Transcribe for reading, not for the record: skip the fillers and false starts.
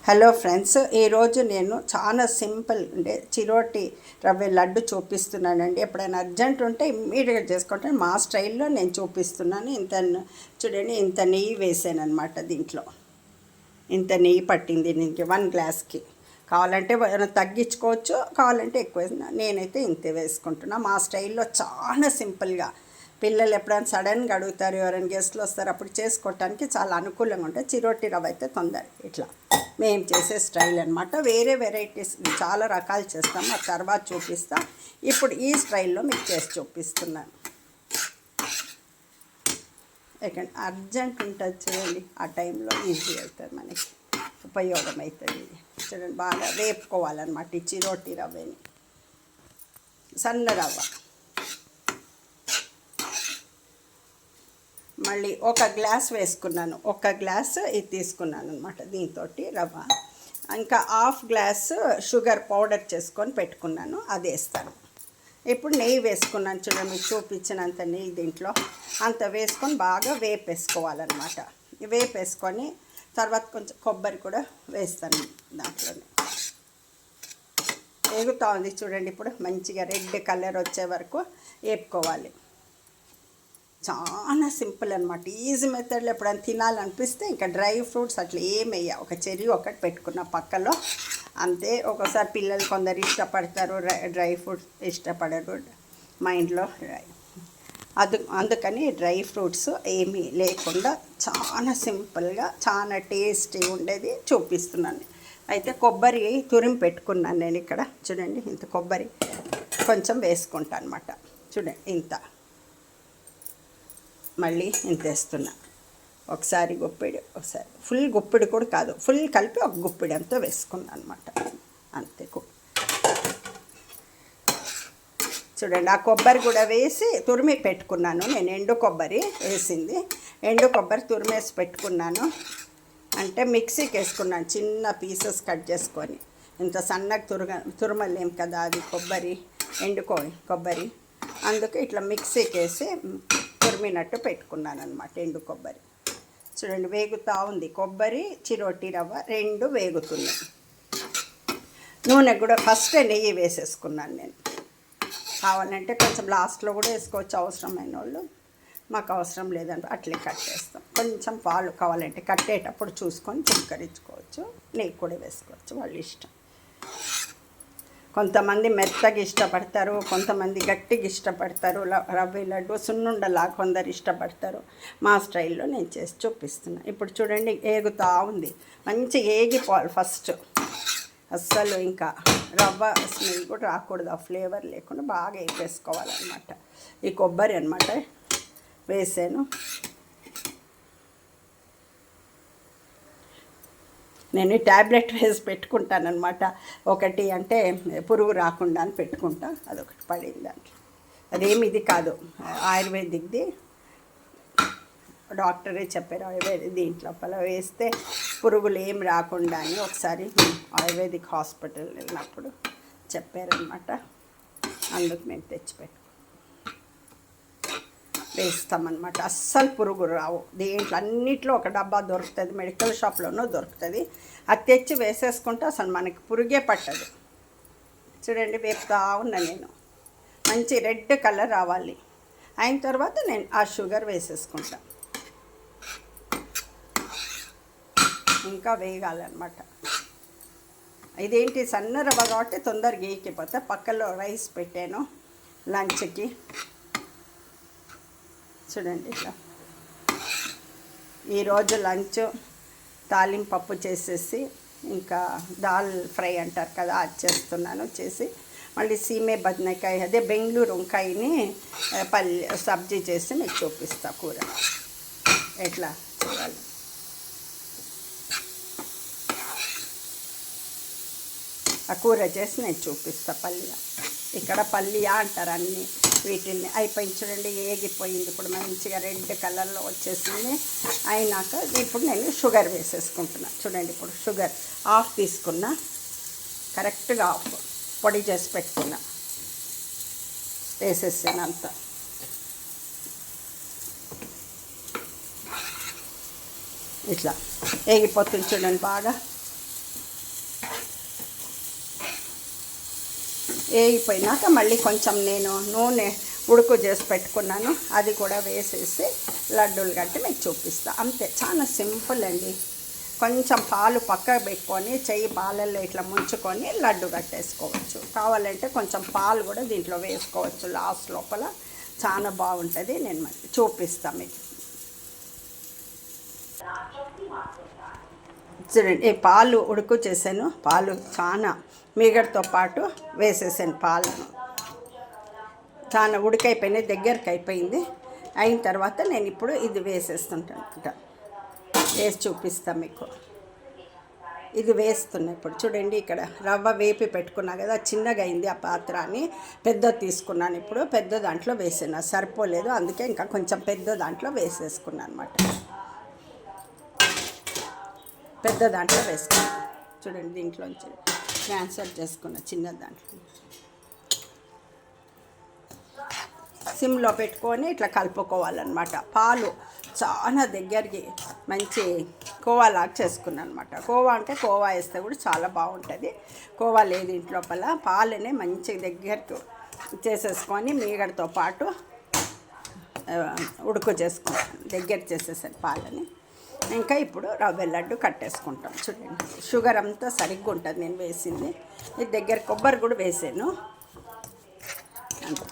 Hello friends, ఈరోజు నేను చాలా సింపుల్ ఉండే చిరోటి రవ్వ లడ్డు చూపిస్తున్నానండి. ఎప్పుడైనా అర్జెంట్ ఉంటే ఇమ్మీడియట్గా చేసుకుంటాను. మా స్టైల్లో నేను చూపిస్తున్నాను. చూడండి, ఇంత నెయ్యి వేసాను అనమాట. దీంట్లో ఇంత నెయ్యి పట్టింది దీనికి 1 గ్లాస్కి. కావాలంటే తగ్గించుకోవచ్చు, కావాలంటే ఎక్కువ వేసిన. నేనైతే ఇంతే వేసుకుంటున్నా. మా స్టైల్లో చాలా సింపుల్గా, పిల్లలు ఎప్పుడైనా సడన్గా అడుగుతారు, ఎవరైనా గెస్ట్లు వస్తారు, అప్పుడు చేసుకోవటానికి చాలా అనుకూలంగా ఉంటుంది. చిరోటి రవ్వ అయితే తొందర ఇట్లా మేము చేసే స్టైల్ అనమాట. వేరే వెరైటీస్ చాలా రకాలు చేస్తాము, ఆ తర్వాత చూపిస్తాం. ఇప్పుడు ఈ స్టైల్లో మీకు చేసి చూపిస్తున్నాను. ఎందుకంటే అర్జెంట్ ఉంటుంది చూడండి, ఆ టైంలో ఈజీ అవుతుంది, మనకి ఉపయోగం అవుతుంది. చూడండి, బాగా వేపుకోవాలన్నమాట ఈ చిరోటి రవ్వని. సన్న రవ్వ మళ్ళీ 1 గ్లాస్ వేసుకున్నాను. 1 గ్లాస్ ఇది తీసుకున్నాను అనమాట. దీంతో రవ్వ, ఇంకా 1/2 గ్లాస్ షుగర్ పౌడర్ చేసుకొని పెట్టుకున్నాను, అది వేస్తాను. ఇప్పుడు నెయ్యి వేసుకున్నాను చూడండి, మీకు చూపించినంత నెయ్యి దీంట్లో అంత వేసుకొని బాగా వేపేసుకోవాలన్నమాట. వేపేసుకొని తర్వాత కొంచెం కొబ్బరి కూడా వేస్తాను దాంట్లోనే. వేగుతూ ఉంది చూడండి. ఇప్పుడు మంచిగా రెడ్ కలర్ వచ్చే వరకు వేపుకోవాలి. చాలా సింపుల్ అనమాట, ఈజీ మెథడ్లో. ఎప్పుడైనా తినాలనిపిస్తే ఇంకా డ్రై ఫ్రూట్స్ అట్లా ఏమయ్యా, ఒక చెర్రీ ఒకటి పెట్టుకున్న పక్కలో అంతే. ఒకసారి పిల్లలు కొందరు ఇష్టపడతారు, డ్రై ఫ్రూట్స్ ఇష్టపడరు మా ఇంట్లో. అందుకని డ్రై ఫ్రూట్స్ ఏమీ లేకుండా చాలా సింపుల్గా చాలా టేస్టీ ఉండేది చూపిస్తున్నాను. అయితే కొబ్బరి తురిమి పెట్టుకున్నాను నేను ఇక్కడ. చూడండి, ఇంత కొబ్బరి కొంచెం వేసుకుంటాను అనమాట. చూడండి, ఇంత మళ్ళీ ఇంత వేస్తున్నా. ఒకసారి గుప్పిడి, ఒకసారి ఫుల్ గుప్పిడి కూడా కాదు, ఫుల్ కలిపి ఒక గుప్పిడి అంతా వేసుకున్నాను అనమాట. అంతే. చూడండి, ఆ కొబ్బరి కూడా వేసి తురిమి పెట్టుకున్నాను నేను. ఎండు కొబ్బరి వేసింది, ఎండు కొబ్బరి తురిమేసి పెట్టుకున్నాను. అంటే మిక్సీకి వేసుకున్నాను, చిన్న పీసెస్ కట్ చేసుకొని. ఇంత సన్నగా తురమలేం కదా అది కొబ్బరి, కొబ్బరి. అందుకే ఇట్లా మిక్సీకి వేసి తురిమినట్టు పెట్టుకున్నాను అనమాట ఎండు కొబ్బరి. చూడండి, వేగుతూ ఉంది. కొబ్బరి, చిరోటి రవ్వ 2 వేగుతున్నాయి. నూనె కూడా ఫస్ట్ నెయ్యి వేసేసుకున్నాను నేను. కావాలంటే కొంచెం లాస్ట్లో కూడా వేసుకోవచ్చు, అవసరమైన వాళ్ళు. మాకు అవసరం లేదంటే అట్లే కట్టేస్తాం. కొంచెం పాలు కావాలంటే కట్టేటప్పుడు చూసుకొని చిక్కరించుకోవచ్చు, నెయ్యి కూడా వేసుకోవచ్చు, వాళ్ళ ఇష్టం. కొంతమంది మెత్తగా ఇష్టపడతారు, కొంతమంది గట్టిగా ఇష్టపడతారు. రవ్వ లడ్డు సున్నుండలా కొందరు ఇష్టపడతారు. మా స్టైల్లో నేను చేసి చూపిస్తున్నాను. ఇప్పుడు చూడండి, ఏగుతూ ఉంది. మంచి ఏగిపోవాలి ఫస్ట్. అస్సలు ఇంకా రవ్వ స్మెల్ కూడా రాకూడదు, ఆ ఫ్లేవర్ లేకుండా బాగా వేపేసుకోవాలన్నమాట. ఈ కొబ్బరి అనమాట వేసాను. నేను ట్యాబ్లెట్ వేసి పెట్టుకుంటానమాట. ఒకటి అంటే పురుగు రాకుండా అని పెట్టుకుంటా, అదొకటి పడింది దాంట్లో. అదేమి ఇది కాదు, ఆయుర్వేదిక్ది. డాక్టరే చెప్పారు, ఆయుర్వేదిక్ దీంట్లో వేస్తే పురుగులు ఏం రాకుండా అని. ఒకసారి ఆయుర్వేదిక్ హాస్పిటల్ వెళ్ళినప్పుడు చెప్పారనమాట. అందుకు మేము తెచ్చిపెట్టు వేస్తామన్నమాట. అస్సలు పురుగు రావు. దీంట్లో అన్నిట్లో ఒక డబ్బా దొరుకుతుంది, మెడికల్ షాప్లోనూ దొరుకుతుంది. అది తెచ్చి వేసేసుకుంటే అసలు మనకి పురుగే పట్టదు. చూడండి, వేపుతా ఉన్నా నేను. మంచి రెడ్ కలర్ రావాలి. అయిన తర్వాత నేను ఆ షుగర్ వేసేసుకుంటా. ఇంకా వేగాలన్నమాట. ఇదేంటి సన్న రవ్వ కాబట్టి తొందరగా ఏకిపోతే. పక్కలో రైస్ పెట్టాను లంచ్కి. చూడండి, ఇట్లా ఈరోజు లంచ్ తాలింపు పప్పు చేసేసి, ఇంకా దాల్ ఫ్రై అంటారు కదా, అది చేస్తున్నాను. చేసి మళ్ళీ సీమే బదనకాయ, అదే బెంగళూరు వంకాయని సబ్జీ చేసి మీకు చూపిస్తా కూర ఎట్లా చేయాలి. ఆ కూర చేసి నేను చూపిస్తా. పల్లియా, ఇక్కడ పల్లియా అంటారు అన్నీ వీటిల్ని. అయిపోయింది చూడండి, ఏగిపోయింది. ఇప్పుడు మంచిగా రెడ్ కలర్లో వచ్చేసింది. అయినాక ఇప్పుడు నేను షుగర్ వేసేసుకుంటున్నా. చూడండి, ఇప్పుడు షుగర్ 1/2 తీసుకున్నా, కరెక్ట్గా 1/2 పొడి చేసి పెట్టుకున్నా, వేసేసాను అంతా. ఇట్లా వేగిపోతుంది చూడండి బాగా. వేగిపోయినాక మళ్ళీ కొంచెం నేను నూనె ఉడుకు చేసి పెట్టుకున్నాను, అది కూడా వేసేసి లడ్డూలు కట్టి మీకు చూపిస్తా. అంతే, చాలా సింపుల్ అండి. కొంచెం పాలు పక్కకు పెట్టుకొని చెయ్యి పాలల్లో ఇట్లా ముంచుకొని లడ్డు కట్టేసుకోవచ్చు. కావాలంటే కొంచెం పాలు కూడా దీంట్లో వేసుకోవచ్చు లాస్ట్ లోపల, చాలా బాగుంటుంది. నేను మళ్ళీ చూపిస్తాను మీకు. చూడండి, పాలు ఉడుకు చేశాను, పాలు చాలా మీగడతో పాటు వేసేసాను. పాలను చాలా ఉడికైపోయినాయి, దగ్గరికి అయిపోయింది. అయిన తర్వాత నేను ఇప్పుడు ఇది వేసేస్తుంటాను అనమాట. వేసి చూపిస్తాను మీకు. ఇది వేస్తున్నా ఇప్పుడు. చూడండి, ఇక్కడ రవ్వ వేపి పెట్టుకున్నా కదా, చిన్నగా అయింది ఆ పాత్ర అని పెద్దది తీసుకున్నాను. ఇప్పుడు పెద్ద దాంట్లో వేసాను, సరిపోలేదు, అందుకే ఇంకా కొంచెం పెద్ద దాంట్లో వేసేసుకున్నాను అనమాట. పెద్ద దాంట్లో వేసుకున్నాను. చూడండి, దీంట్లోంచి ట్రాన్స్ఫర్ చేసుకున్న చిన్న దాంట్లో సిమ్లో పెట్టుకొని ఇట్లా కలుపుకోవాలన్నమాట. పాలు చాలా దగ్గరికి మంచి కోవాలాగా చేసుకున్నాను అనమాట. కోవా అంటే కోవా వేస్తే కూడా చాలా బాగుంటుంది. కోవా లేదు ఇంట్లోపల, పాలనే మంచి దగ్గరకు చేసేసుకొని మీగడతో పాటు ఉడుకు చేసుకుంటాను. దగ్గర చేసేసాను పాలని. ఇంకా ఇప్పుడు రవ్వ లడ్డు కట్టేసుకుంటాం. చూడండి, షుగర్ అంతా సరిగ్గా ఉంటుంది నేను వేసింది. ఇది దగ్గర కొబ్బరి కూడా వేసాను. అంతే.